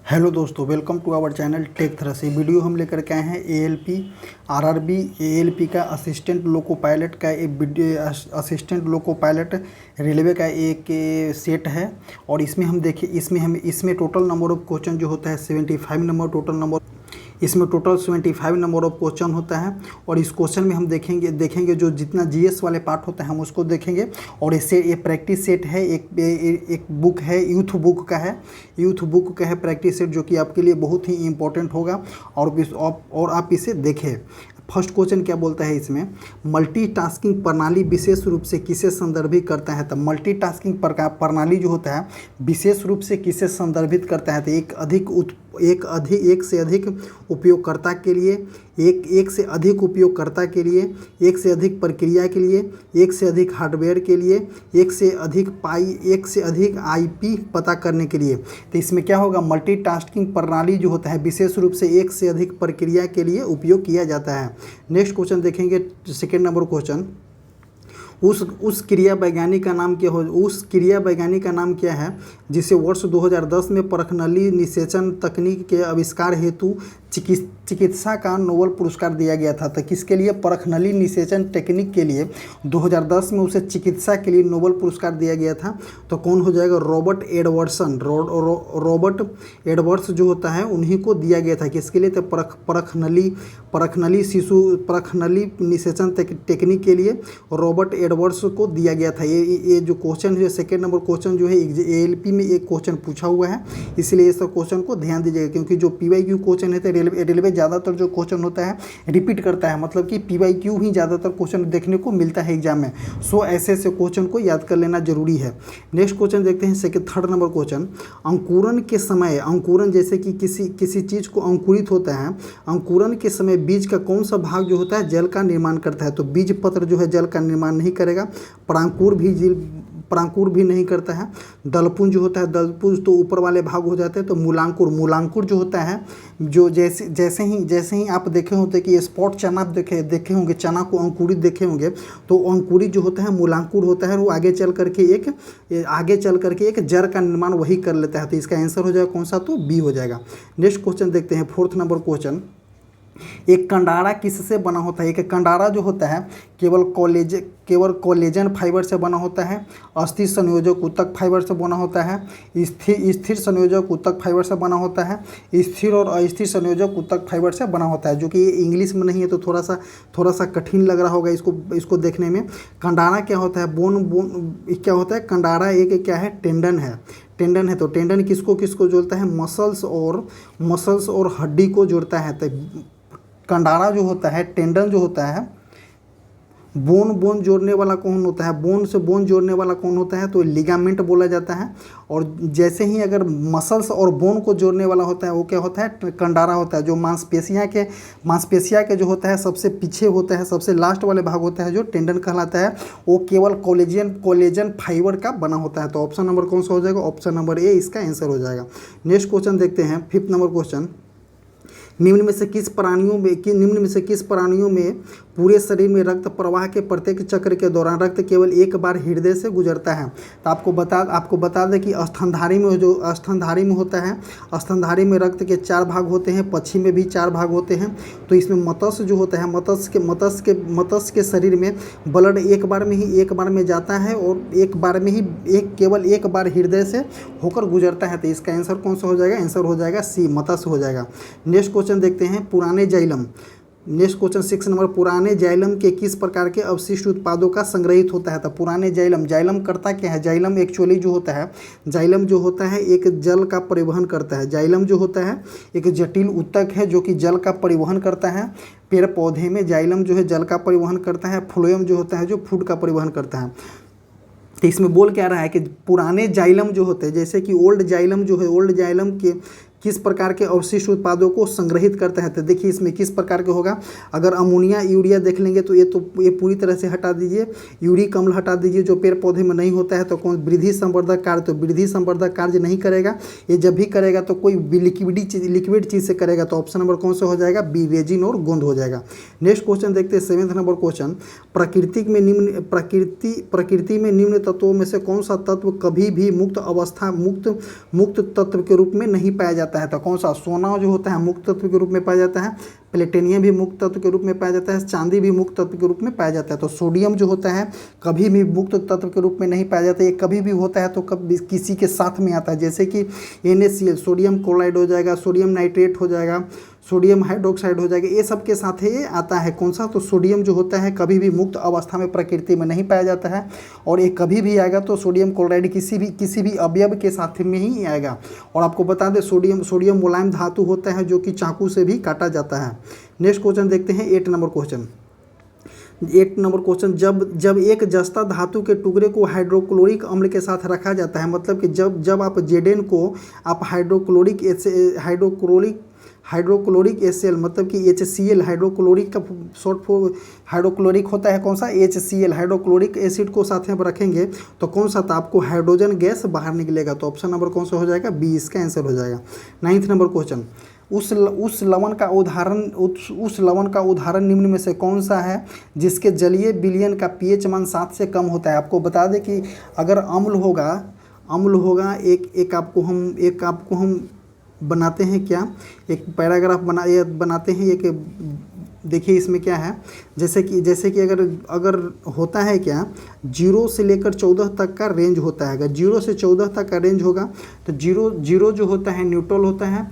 Hello दोस्तों, welcome to our channel tech थ्रसी। Video हम लेकर के आए हैं एएलपी आरआरबी एएलपी का असिस्टेंट लोको पायलट का एक असिस्टेंट लोको पायलट रेलवे का एक सेट है। और इसमें हम देखिए इसमें टोटल नंबर ऑफ क्वेश्चन जो होता है 75 नंबर इसमें टोटल 75 नंबर ऑफ क्वेश्चन होता है। और इस क्वेश्चन में हम देखेंगे जो जितना जीएस वाले पार्ट होता है हम उसको देखेंगे। और इससे ये प्रैक्टिस सेट है, एक बुक है, यूथ बुक का है प्रैक्टिस सेट, जो कि आपके लिए बहुत ही इंपॉर्टेंट होगा और आप इसे देखें। फर्स्ट क्वेश्चन क्या बोलता है इसमें, मल्टीटास्किंग प्रणाली विशेष रूप से किसे संदर्भित करता है। तो मल्टीटास्किंग प्रणाली जो होता है विशेष रूप से किसे संदर्भित करता है। तो एक से अधिक उपयोगकर्ता के लिए, एक से अधिक उपयोगकर्ता के लिए, एक से अधिक प्रक्रिया के लिए, एक से अधिक हार्डवेयर के लिए, एक से अधिक आईपी पता करने के लिए। तो इसमें क्या होगा, मल्टीटास्किंग प्रणाली जो होता है विशेष रूप से एक से अधिक प्रक्रिया के लिए उपयोग किया जाता है। नेक्स्ट क्वेश्चन देखेंगे, सेकेंड नंबर क्वेश्चन, उस क्रिया वैज्ञानिक का नाम क्या है जिसे वर्ष 2010 में परखनली निषेचन तकनीक के आविष्कार हेतु चिकित्सा का नोबेल पुरस्कार दिया गया था। तो किसके लिए, परखनली निषेचन टेक्निक के लिए 2010 में उसे चिकित्सा के लिए नोबेल पुरस्कार दिया गया था। तो कौन हो जाएगा, रॉबर्ट एडवर्ड्स जो होता है उन्हीं को दिया गया था। किसके लिए, तो परखनली निषेचन टेक्निक के लिए रॉबर्ट एडवर्ड्स को दिया गया था। ये जो क्वेश्चन है, सेकेंड नंबर क्वेश्चन जो है एएलपी में एक क्वेश्चन पूछा हुआ है, इसलिए इस क्वेश्चन को ध्यान दीजिएगा। क्योंकि जो पीवाईक्यू क्वेश्चन है तो रेलवे ज़्यादातर जो क्वेश्चन होता है रिपीट करता है, मतलब कि पीवाईक्यू ही ज़्यादातर क्वेश्चन देखने को मिलता है एग्जाम में। सो ऐसे क्वेश्चन को याद कर लेना जरूरी है। नेक्स्ट क्वेश्चन देखते हैं, थर्ड नंबर क्वेश्चन, अंकुरन के समय, अंकुरन जैसे कि किसी चीज़ को अंकुरित होता है, अंकुरन के समय बीज का कौन सा भाग जो होता है जल का निर्माण करता है। तो बीज पत्र जो है जल का निर्माण नहीं करेगा, परांकुर भी नहीं करता है। दलपुंज जो होता है, दलपुंज तो ऊपर वाले भाग हो जाते हैं। तो मूलांकुर जो होता है, जो जैसे ही आप देखे होते कि स्पॉट चना आप देखे होंगे, चना को अंकुरित देखे होंगे, तो अंकुरित जो होता है मूलांकुर होता है, वो आगे चल करके एक जड़ का निर्माण वही कर लेता है। तो इसका आंसर हो जाएगा कौन सा, तो बी हो जाएगा। नेक्स्ट क्वेश्चन देखते हैं, फोर्थ नंबर क्वेश्चन, एक कंडारा किससे बना होता है। एक कंडारा जो होता है केवल कोलेजन फाइबर से बना होता है, अस्थिर संयोजक ऊतक फाइबर से बना होता है, स्थिर संयोजक ऊतक फाइबर से बना होता है, स्थिर और अस्थिर संयोजक ऊतक फाइबर से बना होता है। जो कि इंग्लिश में नहीं है तो थोड़ा सा कठिन लग रहा होगा इसको देखने में। कंडारा क्या होता है, क्या होता है, कंडारा एक क्या है, टेंडन है। तो टेंडन किसको जोड़ता है, मसल्स और हड्डी को जोड़ता है। तो कंडारा जो होता है, टेंडन जो होता है, बोन जोड़ने वाला कौन होता है, बोन से बोन जोड़ने वाला कौन होता है, तो लिगामेंट बोला जाता है। और जैसे ही अगर मसल्स और बोन को जोड़ने वाला होता है वो क्या होता है, कंडारा होता है। जो मांसपेशिया के जो होता है सबसे पीछे होता है, सबसे लास्ट वाले भाग होता है जो टेंडन कहलाता है, वो केवल कोलेजन फाइबर का बना होता है। तो ऑप्शन नंबर कौन सा हो जाएगा, ऑप्शन नंबर ए इसका आंसर हो जाएगा। नेक्स्ट क्वेश्चन देखते हैं, फिफ्थ नंबर क्वेश्चन, निम्न में से किस प्राणियों में पूरे शरीर में रक्त प्रवाह के प्रत्येक चक्र के दौरान रक्त केवल एक बार हृदय से गुजरता है। तो आपको बता दें कि स्तनधारी में होता है, स्तनधारी में रक्त के 4 भाग होते हैं, पक्षी में भी 4 भाग होते हैं। तो इसमें मत्स्य जो होता है, मत्स्य के शरीर में ब्लड एक बार में जाता है और केवल एक बार हृदय से होकर गुजरता है। तो इसका आंसर कौन सा हो जाएगा, आंसर हो जाएगा सी, मत्स्य हो जाएगा। नेक्स्ट क्वेश्चन देखते हैं, पुराने जाइलम। नेक्स्ट क्वेश्चन 6 नंबर, पुराने जाइलम के किस प्रकार के अवशिष्ट उत्पादों का संग्रहित होता है। तो पुराने जाइलम करता क्या है, जाइलम एक्चुअली जो होता है, जाइलम जो होता है एक जल का परिवहन करता है। जाइलम जो होता है एक जटिल ऊतक है जो कि जल का परिवहन करता है। पेड़ पौधे में जाइलम जो है जल का परिवहन करता है, फ्लोएम जो होता है जो फूड का परिवहन करता है। तो इसमें बोल क्या रहा है कि पुराने जाइलम जो होते हैं, जैसे कि ओल्ड जाइलम जो है, ओल्ड जाइलम के किस प्रकार के अवशिष्ट उत्पादों को संग्रहित करते हैं। तो देखिए इसमें किस प्रकार के होगा, अगर अमोनिया यूरिया देख लेंगे तो ये पूरी तरह से हटा दीजिए, यूरिक अम्ल हटा दीजिए जो पेड़ पौधे में नहीं होता है। तो कौन, वृद्धि संवर्धक कार्य, तो वृद्धि संवर्धक कार्य नहीं करेगा। ये जब भी करेगा तो कोई लिक्विड चीज़ से करेगा। तो ऑप्शन नंबर कौन सा हो जाएगा, बी, रेजिन और गोंद हो जाएगा। नेक्स्ट क्वेश्चन देखते हैं, 7th नंबर क्वेश्चन, प्रकृति में निम्न तत्वों में से कौन सा तत्व कभी भी मुक्त तत्व के रूप में नहीं पाया जाता जाता है, तो कौन सा? सोना जो होता है मुक्त तत्व के रूप में पाया जाता है, प्लेटिनियम भी मुक्त तत्व के रूप में पाया जाता है, चांदी भी मुक्त तत्व के रूप में पाया जाता है। तो सोडियम जो होता है कभी भी मुक्त तत्व के रूप में नहीं पाया जाता है, ये कभी भी होता है तो कभी किसी के साथ में आता है, जैसे कि NaCl सोडियम क्लोराइड हो जाएगा, सोडियम नाइट्रेट हो जाएगा, सोडियम हाइड्रोक्साइड हो जाएगा, ये सब के साथ ये आता है। कौन सा? तो सोडियम जो होता है कभी भी मुक्त अवस्था में प्रकृति में नहीं पाया जाता है, और ये कभी भी आएगा तो सोडियम क्लोराइड किसी भी अवयव के साथ में ही आएगा। और आपको बता दें सोडियम मुलायम धातु होता है जो कि चाकू से भी काटा जाता है। नेक्स्ट क्वेश्चन देखते हैं 8 नंबर क्वेश्चन। 8 नंबर क्वेश्चन, जब एक जस्ता धातु के टुकड़े को हाइड्रोक्लोरिक अम्ल के साथ रखा जाता है, मतलब कि जब आप Zn को आप हाइड्रोक्लोरिक HCl मतलब कि HCl हाइड्रोक्लोरिक का शॉर्ट फॉर्म हाइड्रोक्लोरिक होता है, कौन सा? HCl हाइड्रोक्लोरिक एसिड को साथ में रखेंगे तो कौन सा? तो आपको हाइड्रोजन गैस बाहर निकलेगा। तो ऑप्शन नंबर कौन सा हो जाएगा? बी इसका आंसर हो जाएगा। 9 नंबर क्वेश्चन, उस लवण का उदाहरण निम्न में से कौन सा है जिसके जलीय विलयन का pH मान 7 से कम होता है? आपको बता दें कि अगर अम्ल होगा एक आपको हम बनाते हैं क्या, एक पैराग्राफ बनाते हैं। एक देखिए इसमें क्या है, जैसे कि अगर होता है क्या, 0 से लेकर 14 तक का रेंज होता है। अगर 0 से 14 तक का रेंज होगा तो 0 जो होता है न्यूट्रल होता है,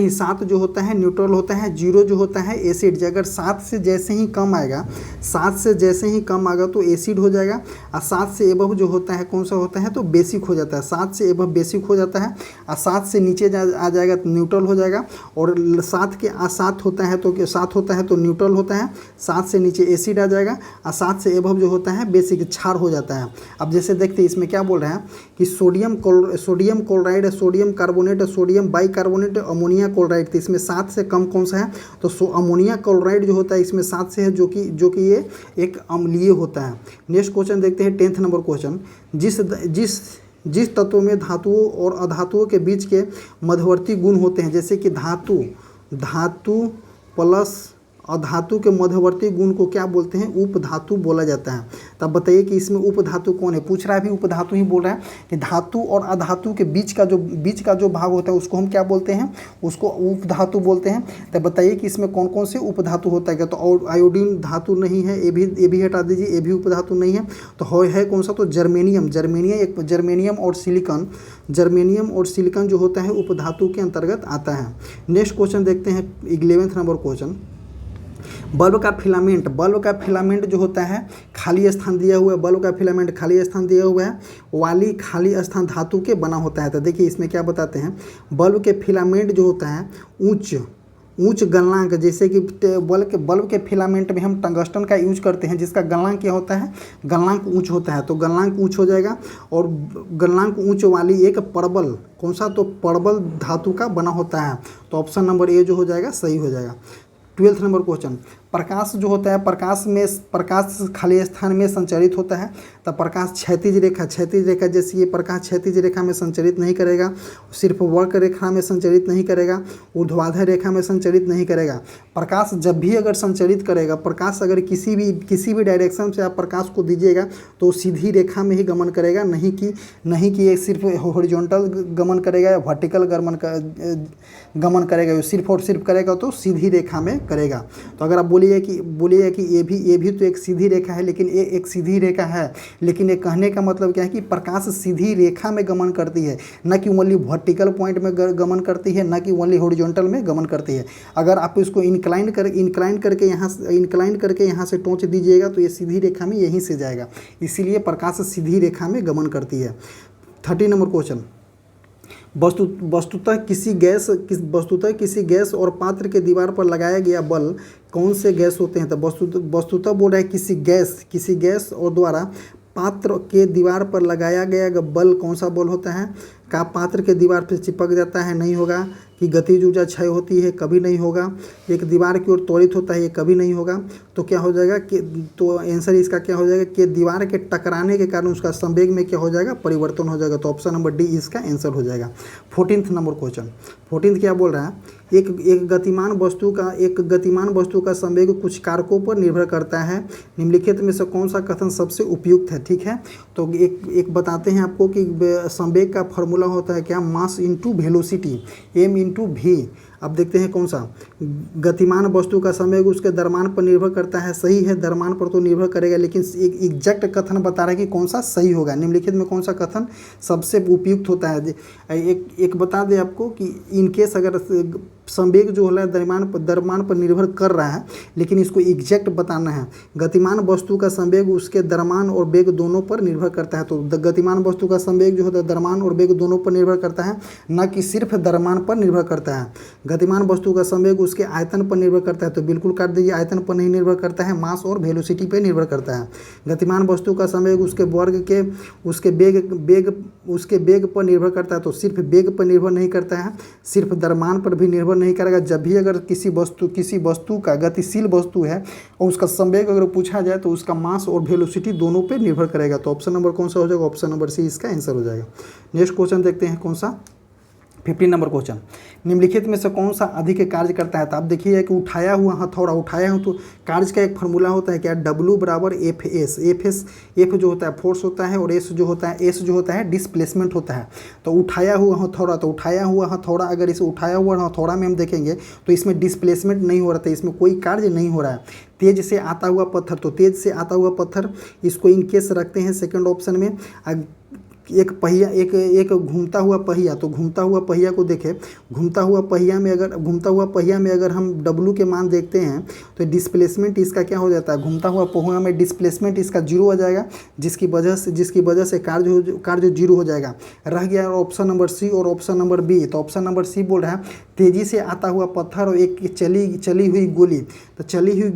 7 जो होता है न्यूट्रल होता है, 0 जो होता है एसिड। अगर 7 से जैसे ही कम आएगा तो एसिड हो जाएगा, और 7 से एबव जो होता है कौन सा होता है? तो बेसिक हो जाता है। 7 से एबव बेसिक हो जाता है, और 7 से नीचे आ जाएगा तो न्यूट्रल हो जाएगा, और 7 होता है तो न्यूट्रल होता है, 7 से नीचे एसिड आ जाएगा, और 7 से एबव जो होता है बेसिक क्षार हो जाता है। अब जैसे देखते हैं इसमें क्या बोल रहे हैं कि sodium chloride, sodium carbonate, sodium bicarbonate, ammonia chloride. तो इसमें 7 से कम कौन सा है? तो अमोनिया क्लोराइड जो होता है इसमें 7 से है, जो कि ये एक अम्लीय होता है। नेक्स्ट क्वेश्चन देखते हैं 10 नंबर क्वेश्चन, जिस तत्वों में धातुओं और अधातुओं के बीच के मध्यवर्ती गुण होते हैं, जैसे कि धातु प्लस अधातु के मध्यवर्ती गुण को क्या बोलते हैं? उपधातु बोला जाता है। तब बताइए कि इसमें उपधातु कौन है? पूछ रहा है, भी उपधातु ही बोल रहा है कि धातु और अधातु के बीच का जो भाग होता है उसको हम क्या बोलते हैं? उसको उपधातु बोलते हैं। तब बताइए कि इसमें कौन कौन से उपधातु होता है? तो और आयोडीन धातु नहीं है, ये भी हटा दीजिए, ये भी उपधातु नहीं है। तो है कौन सा? तो जर्मेनियम और सिलिकॉन जो होता है उपधातु के अंतर्गत आता है। नेक्स्ट क्वेश्चन देखते हैं 11 नंबर क्वेश्चन, बल्ब का फिलामेंट जो होता है खाली स्थान दिया हुआ है, बल्ब का फिलामेंट खाली स्थान दिया हुआ है, वाली खाली स्थान धातु के बना होता है। तो देखिए इसमें क्या बताते हैं, बल्ब के फिलामेंट जो होता है उच्च गलनांक, जैसे कि बल्ब के फिलामेंट में हम टंगस्टन का यूज करते हैं, जिसका गलनांक क्या होता है? गलनांक ऊंच होता है। तो गलनांक ऊंच हो जाएगा, और गलनांक ऊंच वाली एक परबल, कौन सा? तो परबल धातु का बना होता है। तो ऑप्शन नंबर ए जो हो जाएगा सही हो जाएगा। 12 नंबर क्वेश्चन, प्रकाश जो होता है प्रकाश खाली स्थान में संचरित होता है। तब प्रकाश क्षैतिज रेखा जैसे ये प्रकाश क्षैतिज रेखा में संचरित नहीं करेगा, सिर्फ वक्र रेखा में संचरित नहीं करेगा, ऊर्ध्वाधर रेखा में संचरित नहीं करेगा। प्रकाश जब भी अगर संचरित करेगा, प्रकाश अगर किसी भी डायरेक्शन से आप प्रकाश को दीजिएगा तो सीधी रेखा में ही गमन करेगा, नहीं कि ये सिर्फ हॉरिजॉन्टल गमन करेगा या वर्टिकल गमन करेगा। सिर्फ और सिर्फ करेगा तो सीधी रेखा में करेगा। तो अगर आप बोलिए कि ये भी तो एक सीधी रेखा है, लेकिन ये एक सीधी रेखा है, लेकिन ये कहने का मतलब क्या है कि प्रकाश सीधी रेखा में गमन करती है, न कि ओनली वर्टिकल पॉइंट में गमन करती है, न कि ओनली हॉरिजॉन्टल में गमन करती है। अगर आप इसको इंक्लाइन करके यहाँ से टोच दीजिएगा तो ये सीधी रेखा में यहीं से जाएगा, इसीलिए प्रकाश सीधी रेखा में गमन करती है। 13 नंबर क्वेश्चन, वस्तुतः किसी गैस और पात्र के दीवार पर लगाया गया बल कौन से गैस होते हैं? तो वस्तुतः बोल रहा है किसी गैस और द्वारा पात्र के दीवार पर लगाया गया बल कौन सा बल होता है? का पात्र के दीवार पर चिपक जाता है? नहीं होगा। कि गतिज ऊर्जा क्षय होती है? कभी नहीं होगा। एक दीवार की ओर त्वरित होता है? ये कभी नहीं होगा। तो क्या हो जाएगा कि तो आंसर इसका क्या हो जाएगा कि दीवार के टकराने के कारण उसका संवेग में क्या हो जाएगा? परिवर्तन हो जाएगा। तो ऑप्शन नंबर डी इसका आंसर हो जाएगा। 14 नंबर क्वेश्चन, 14 क्या बोल रहा है? एक गतिमान वस्तु का संवेग कुछ कारकों पर निर्भर करता है, निम्नलिखित में से कौन सा कथन सबसे उपयुक्त है? ठीक है, तो एक बताते हैं आपको कि संवेग का फॉर्मूला फार्मूला होता है क्या, mass into velocity, M into V. अब देखते हैं कौन सा, गतिमान वस्तु का संवेग उसके द्रव्यमान पर निर्भर करता है, सही है, द्रव्यमान पर तो निर्भर करेगा, लेकिन एक एग्जैक्ट कथन बता रहा है कि कौन सा सही होगा, निम्नलिखित में कौन सा कथन सबसे उपयुक्त होता है। एक बता दें आपको कि इनकेस अगर संवेग जो है द्रव्यमान पर निर्भर कर रहा है, लेकिन इसको एग्जैक्ट बताना है। गतिमान वस्तु का संवेग उसके द्रव्यमान और वेग दोनों पर निर्भर करता है, तो गतिमान वस्तु का संवेग जो होता है द्रव्यमान और वेग दोनों पर निर्भर करता है, न कि सिर्फ द्रव्यमान पर निर्भर करता है। गतिमान वस्तु का संवेग उसके आयतन पर निर्भर करता है, तो बिल्कुल काट दीजिए, आयतन पर नहीं निर्भर करता है, मास और वेलोसिटी पर निर्भर करता है। गतिमान वस्तु का संवेग उसके वर्ग के उसके वेग पर निर्भर करता है, तो सिर्फ वेग पर निर्भर नहीं करता है, सिर्फ द्रव्यमान पर भी निर्भर नहीं करेगा। जब भी अगर किसी वस्तु का गतिशील वस्तु है और उसका संवेग अगर पूछा जाए तो उसका मास और वेलोसिटी दोनों पे निर्भर करेगा। तो ऑप्शन नंबर कौन सा हो जाएगा, ऑप्शन नंबर सी इसका आंसर हो जाएगा। नेक्स्ट क्वेश्चन देखते हैं कौन सा, 15 नंबर क्वेश्चन, निम्नलिखित में से कौन सा अधिक कार्य करता है। तो आप देखिए कि उठाया हुआ हथौड़ा, उठाया हूँ तो कार्य का एक फार्मूला होता है क्या, W बराबर एफ एस। एफ जो होता है फोर्स होता है और एस जो होता है डिस्प्लेसमेंट होता है। तो उठाया हुआ हथौड़ा, तो उठाया हुआ हथौड़ा, अगर इसे उठाया हुआ हथौड़ा में हम देखेंगे तो इसमें डिस्प्लेसमेंट नहीं हो रहा था, इसमें कोई कार्य नहीं हो रहा है। तेज से आता हुआ पत्थर, तो तेज से आता हुआ पत्थर इसको इनकेस रखते हैं सेकंड ऑप्शन में। एक पहिया, एक घूमता हुआ पहिया, तो घूमता हुआ पहिया को देखें, घूमता हुआ पहिया में अगर हम W के मान देखते हैं तो डिस्प्लेसमेंट इसका क्या हो जाता है, घूमता हुआ पहिया में डिस्प्लेसमेंट इसका जीरो हो जाएगा, जिसकी वजह से कार्य जीरो हो जाएगा। रह गया ऑप्शन नंबर सी और ऑप्शन नंबर बी। तो ऑप्शन नंबर सी बोल रहा है तेजी से आता हुआ पत्थर और एक चली हुई गोली। तो चली हुई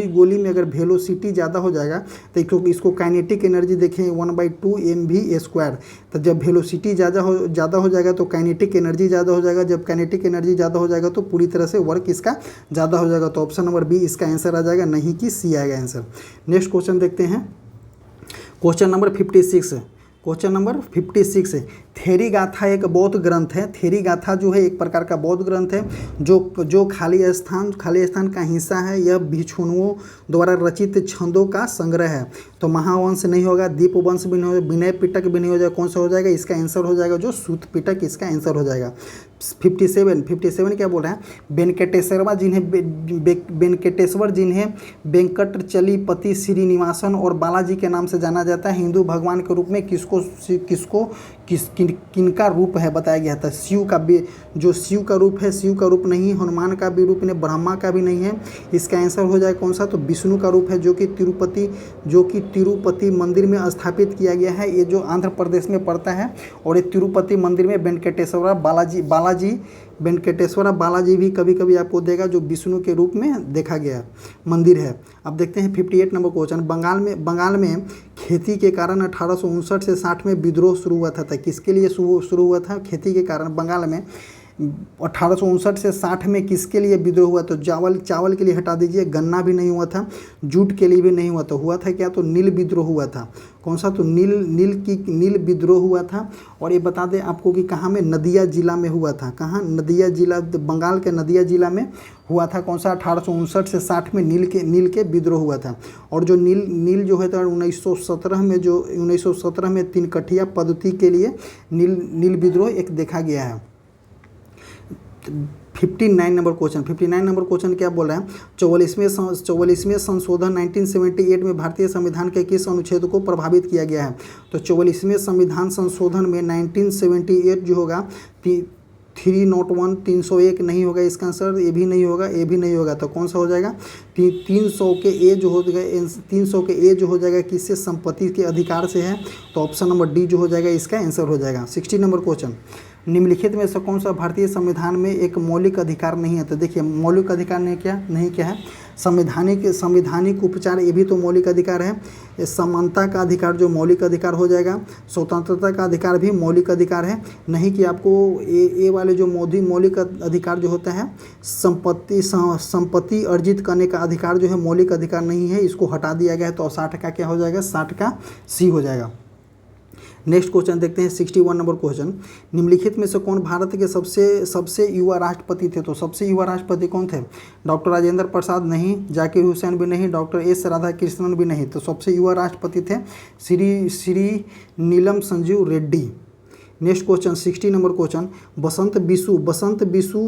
गोली में अगर वेलोसिटी ज़्यादा हो जाएगा तो इसको काइनेटिक एनर्जी देखें 1/2 mv²। तो जब वेलोसिटी ज़्यादा हो जाएगा तो काइनेटिक एनर्जी ज़्यादा हो जाएगा, जब काइनेटिक एनर्जी ज़्यादा हो जाएगा तो पूरी तरह से वर्क इसका ज़्यादा हो जाएगा। तो ऑप्शन नंबर बी इसका आंसर आ जाएगा, नहीं कि सी आएगा आंसर। नेक्स्ट क्वेश्चन देखते हैं, क्वेश्चन नंबर 56 है। थेरी गाथा एक बौद्ध ग्रंथ है। थेरी गाथा जो है एक प्रकार का बौद्ध ग्रंथ है जो खाली स्थान का हिस्सा है। यह भिक्षुओं द्वारा रचित छंदों का संग्रह है। तो महावंश नहीं होगा, दीपवंश भी नहीं होगा, विनय पिटक भी नहीं हो जाएगा। कौन सा हो जाएगा, इसका आंसर हो जाएगा जो सूत पिटक, इसका आंसर हो जाएगा। 57 क्या बोल रहा है, वेंकटेश्वर जिन्हें वेंकटचलीपति श्रीनिवासन और बालाजी के नाम से जाना जाता है, हिंदू भगवान के रूप में किनका रूप है बताया गया था। शिव का रूप है, शिव का रूप नहीं, हनुमान का भी रूप नहीं, ब्रह्मा का भी नहीं है। इसका आंसर हो जाए कौन सा, तो विष्णु का रूप है जो कि तिरुपति मंदिर में स्थापित किया गया है। ये जो आंध्र प्रदेश में पड़ता है और ये तिरुपति मंदिर में वेंकटेश्वरा बालाजी भी कभी कभी आपको देगा, जो विष्णु के रूप में देखा गया मंदिर है। अब देखते हैं 58 नंबर क्वेश्चन, बंगाल में खेती के कारण 1859 से 60 में विद्रोह शुरू हुआ था। किसके लिए शुरू हुआ था, खेती के कारण बंगाल में 1859 से 60 में किसके लिए विद्रोह हुआ। तो चावल के लिए हटा दीजिए, गन्ना भी नहीं हुआ था, जूट के लिए भी नहीं हुआ। तो हुआ था क्या, तो नील विद्रोह हुआ था। कौन सा, तो नील विद्रोह हुआ था। और ये बता दें आपको कि कहाँ में, नदिया जिला में हुआ था। कहाँ, नदिया जिला, बंगाल के नदिया जिला में हुआ था। कौन सा, 1859 से 60 में नील के विद्रोह हुआ था। और जो नील जो है तो 1917 में 3 कठिया पद्धति के लिए नील विद्रोह एक देखा गया है। 59 नंबर क्वेश्चन क्या बोल रहा है, 44वें संशोधन 1978 में भारतीय संविधान के किस अनुच्छेद को प्रभावित किया गया है। तो 44वें संविधान संशोधन में 1978 जो होगा 301 301 नहीं होगा इसका आंसर, ये भी नहीं होगा। तो कौन सा हो जाएगा, 300 के ए जो हो जाएगा किससे, संपत्ति के अधिकार से है। तो ऑप्शन नंबर डी जो हो जाएगा इसका आंसर हो जाएगा। 60 नंबर क्वेश्चन, निम्नलिखित में से कौन सा भारतीय संविधान में एक मौलिक अधिकार नहीं है। तो देखिए मौलिक अधिकार नहीं क्या है, संवैधानिक उपचार, ये भी तो मौलिक अधिकार है। समानता का अधिकार जो मौलिक अधिकार हो जाएगा। स्वतंत्रता का अधिकार भी मौलिक अधिकार है। नहीं कि आपको ये वाले जो मौलिक अधिकार जो होता है, संपत्ति अर्जित करने का अधिकार जो है मौलिक अधिकार नहीं है, इसको हटा दिया गया है। तो 60 का क्या हो जाएगा, 60 का सी हो जाएगा। नेक्स्ट क्वेश्चन देखते हैं 61 नंबर क्वेश्चन, निम्नलिखित में से कौन भारत के सबसे युवा राष्ट्रपति थे। तो सबसे युवा राष्ट्रपति कौन थे, डॉक्टर राजेंद्र प्रसाद नहीं, जाकिर हुसैन भी नहीं, डॉक्टर एस राधाकृष्णन भी नहीं। तो सबसे युवा राष्ट्रपति थे Shri Neelam Sanjiva Reddy. Next question 60 number question, बसंत विषु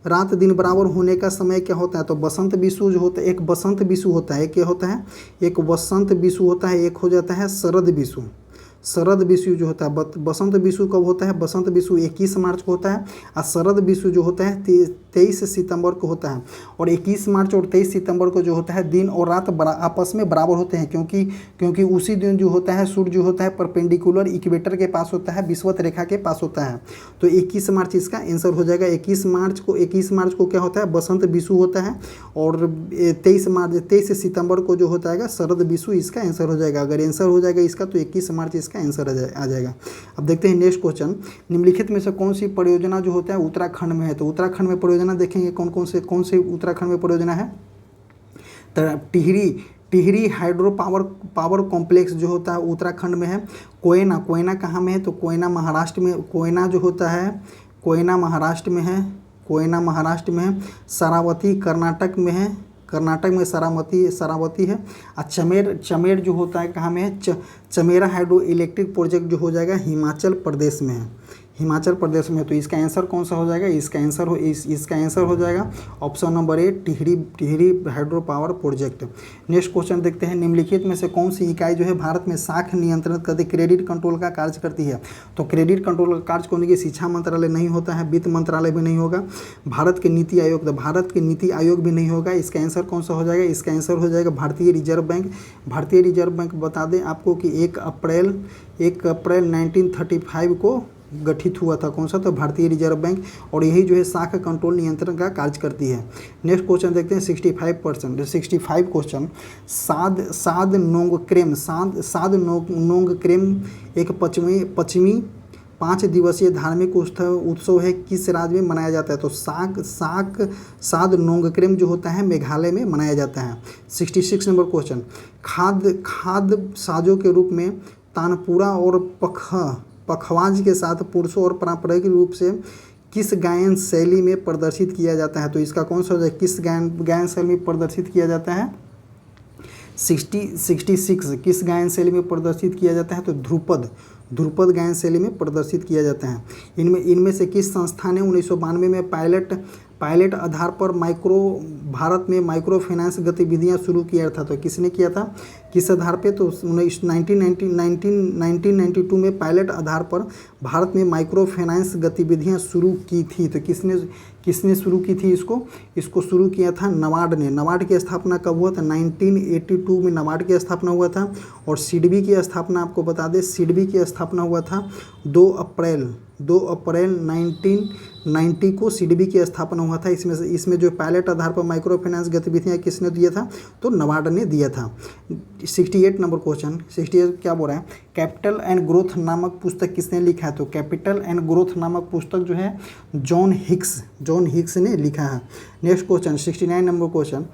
रात दिन बराबर होने का समय क्या होता है? तो बसंत विषु जो होता है, एक बसंत विषु होता है, क्या होता है? एक वसंत विषु होता है, एक हो जाता है शरद विषु। शरद विषु जो होता है, बसंत विषु कब होता है? बसंत विषु 21 मार्च को होता है, और शरद विषु जो होता है 23 सितंबर को होता है। और 21 मार्च और 23 सितंबर को जो होता है दिन और रात आपस में बराबर होते हैं, क्योंकि उसी दिन जो होता है सूर्य जो होता है परपेंडिकुलर इक्वेटर के पास होता है, विषुवत रेखा के पास होता है। तो 21 मार्च इसका आंसर हो जाएगा। 21 मार्च को क्या होता है? बसंत विषु होता है, और 23 सितंबर को जो होता है शरद विषु, इसका आंसर हो जाएगा। अगर आंसर हो जाएगा इसका तो 21 मार्च इसका आंसर आ जाएगा। अब देखते हैं नेक्स्ट क्वेश्चन, निम्नलिखित में से कौन सी परियोजना जो होता है उत्तराखंड में है? तो उत्तराखंड में परियोजना देखेंगे कौन से उत्तराखंड में परियोजना है? तो टिहरी हाइड्रो पावर कॉम्प्लेक्स जो होता है उत्तराखंड में है। कोयना कहाँ में है? तो कोयना महाराष्ट्र में। कोयना जो होता है कोयना महाराष्ट्र में है। शरावती कर्नाटक में है, कर्नाटक में शरावती है। और चमेर जो होता है कहाँ में है? चमेरा हाइड्रो इलेक्ट्रिक प्रोजेक्ट जो हो जाएगा हिमाचल प्रदेश में है, तो इसका आंसर कौन सा हो जाएगा? इसका आंसर हो जाएगा option number A, Tehri hydro power project. Next question देखते हैं, निम्नलिखित में से कौन सी इकाई जो है भारत में साख नियंत्रित करती, क्रेडिट कंट्रोल का कार्य करती है? तो क्रेडिट कंट्रोल का कार्य करने की शिक्षा मंत्रालय नहीं होता है, वित्त मंत्रालय भी नहीं होगा, भारत के नीति आयोग भी नहीं होगा। इसका आंसर कौन सा हो जाएगा? इसका आंसर हो जाएगा भारतीय रिजर्व बैंक। बता दें आपको कि 1 अप्रैल 1935 को गठित हुआ था। कौन सा? तो भारतीय रिजर्व बैंक, और यही जो है साख कंट्रोल नियंत्रण का कार्य करती है। नेक्स्ट क्वेश्चन देखते हैं 65 क्वेश्चन, साद नोंगक्रेम एक पश्चिमी 5 दिवसीय धार्मिक उत्सव है, किस राज्य में मनाया जाता है? तो साद नोंगक्रेम जो होता है मेघालय में मनाया जाता है। 66 नंबर क्वेश्चन, खाद्य साजों के रूप में तानपुरा और पखवाज के साथ पुरुषों और पारंपरिक रूप से किस गायन शैली में प्रदर्शित किया जाता है? तो इसका कौन सा हो जाए? किस गायन शैली में प्रदर्शित किया जाता है? 66 किस गायन शैली में प्रदर्शित किया जाता है? तो ध्रुपद गायन शैली में प्रदर्शित किया जाता है। इनमें से किस संस्था ने 1992 में पायलट आधार पर भारत में माइक्रो फाइनेंस गतिविधियां शुरू किया था? तो किसने किया था, किस आधार पे? तो 1992 में पायलट आधार पर भारत में माइक्रो फाइनेंस गतिविधियां शुरू की थी। तो किसने शुरू की थी इसको शुरू किया था नाबार्ड ने। नाबार्ड की स्थापना कब हुआ था? 1982 में नाबार्ड की स्थापना हुआ था। और सिडबी की स्थापना आपको बता दें, सिडबी की स्थापना हुआ था 2 अप्रैल 1990 को सिडबी की स्थापना हुआ था। इसमें जो पायलट आधार पर माइक्रो फाइनेंस गतिविधियाँ किसने दिया था? तो नाबार्ड ने दिया था। 68 नंबर क्वेश्चन, 68 क्या बोल रहा है? कैपिटल एंड ग्रोथ नामक पुस्तक किसने लिखा है? तो कैपिटल एंड ग्रोथ नामक पुस्तक जो है जॉन हिक्स ने लिखा है। नेक्स्ट क्वेश्चन 69 नंबर क्वेश्चन,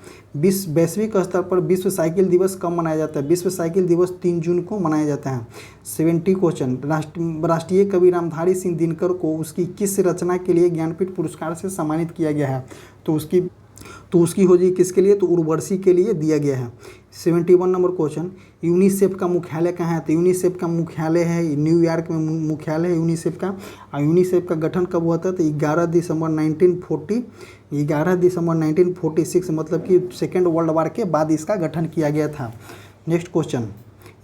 वैश्विक स्तर पर विश्व साइकिल दिवस कब मनाया जाता है? विश्व साइकिल दिवस 3 जून को मनाया जाता है। 70 क्वेश्चन, राष्ट्रीय कवि रामधारी सिंह दिनकर को उसकी किस रचना के लिए ज्ञानपीठ पुरस्कार से सम्मानित किया गया है? तो उसकी हो जी किसके लिए? तो उर्वशी के लिए दिया गया है। 71 नंबर क्वेश्चन, यूनिसेफ का मुख्यालय कहाँ है? तो यूनिसेफ का मुख्यालय है न्यूयॉर्क में, मुख्यालय है यूनिसेफ का। और यूनिसेफ का गठन कब हुआ था? तो 11 दिसंबर 1946, मतलब कि सेकेंड वर्ल्ड वार के बाद इसका गठन किया गया था। नेक्स्ट क्वेश्चन,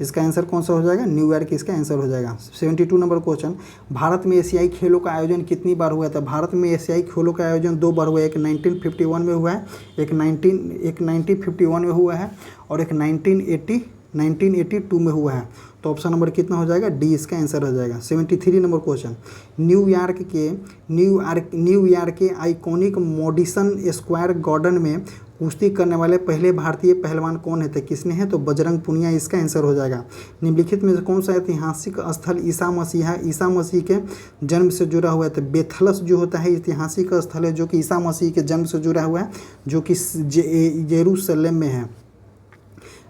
इसका आंसर कौन सा हो जाएगा? न्यूयॉर्क इसका आंसर हो जाएगा। 72 नंबर क्वेश्चन, भारत में एशियाई खेलों का आयोजन कितनी बार हुआ था? भारत में एशियाई खेलों का आयोजन 2 बार हुआ है। एक 1951 में हुआ है, एक 1951 में हुआ है, और एक 1982 में हुआ है। तो ऑप्शन नंबर कितना हो जाएगा? डी इसका आंसर हो जाएगा। 73 नंबर क्वेश्चन, न्यूयॉर्क के आइकॉनिक मॉडिसन स्क्वायर गार्डन में कुश्ती करने वाले पहले भारतीय पहलवान कौन है? तो किसने है? तो बजरंग पुनिया इसका आंसर हो जाएगा। निम्नलिखित में से कौन सा ऐतिहासिक स्थल ईसा मसीह के जन्म से जुड़ा हुआ है? तो बेथलस जो होता है ऐतिहासिक स्थल है जो कि ईसा मसीह के जन्म से जुड़ा हुआ है, जो कि यरूशलेम में है।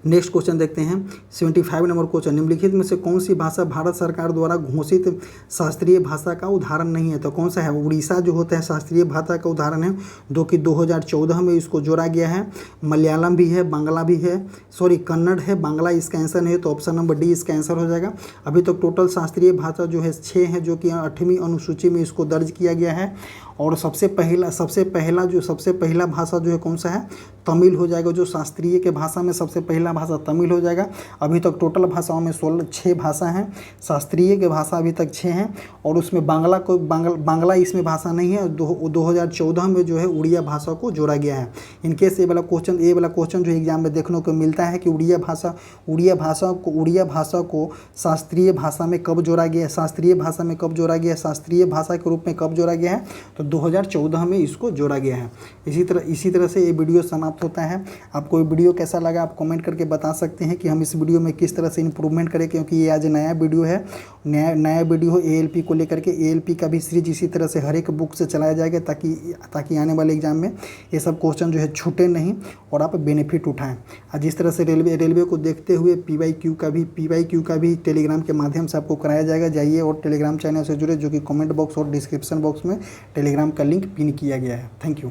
नेक्स्ट क्वेश्चन देखते हैं 75 नंबर क्वेश्चन, निम्नलिखित में से कौन सी भाषा भारत सरकार द्वारा घोषित शास्त्रीय भाषा का उदाहरण नहीं है? तो कौन सा है? उड़ीसा जो होता है शास्त्रीय भाषा का उदाहरण है, जो कि 2014 में इसको जोड़ा गया है। मलयालम भी है, बांग्ला भी है, सॉरी कन्नड़ है, बांग्ला इसका आंसर नहीं है, तो ऑप्शन नंबर डी इसका आंसर हो जाएगा। अभी तक टोटल शास्त्रीय भाषा जो है 6 है, जो कि 8वीं अनुसूची में इसको दर्ज किया गया है। और सबसे पहला भाषा जो है कौन सा है? तमिल हो जाएगा। जो शास्त्रीय के भाषा में सबसे पहला भाषा तमिल हो जाएगा। अभी तक टोटल भाषाओं में 6 भाषा हैं, शास्त्रीय के भाषा अभी तक 6 हैं, और उसमें बांग्ला इसमें भाषा नहीं है। 2014 में जो है उड़िया भाषा को जोड़ा गया है। इनकेस ये वाला क्वेश्चन जो एग्जाम में देखने को मिलता है कि उड़िया भाषा को शास्त्रीय भाषा में कब जोड़ा गया है, शास्त्रीय भाषा के रूप में कब जोड़ा गया है? तो 2014 में इसको जोड़ा गया है। इसी तरह से ये वीडियो समाप्त होता है। आपको ये वीडियो कैसा लगा आप कमेंट करके बता सकते हैं कि हम इस वीडियो में किस तरह से इम्प्रूवमेंट करें, क्योंकि ये आज नया वीडियो है, नया वीडियो ALP को लेकर के। ALP का भी सीरीज इसी तरह से हर एक बुक से चलाया जाएगा, ताकि आने वाले एग्जाम में ये सब क्वेश्चन जो है छूटे नहीं और आप बेनिफिट उठाएँ। आज जिस तरह से रेलवे को देखते हुए PYQ का भी टेलीग्राम के माध्यम से आपको कराया जाएगा। जाइए और टेलीग्राम चैनल से जुड़े, जो कि कमेंट बॉक्स और डिस्क्रिप्शन बॉक्स में टेलीग्राम का लिंक पिन किया गया है। Thank you.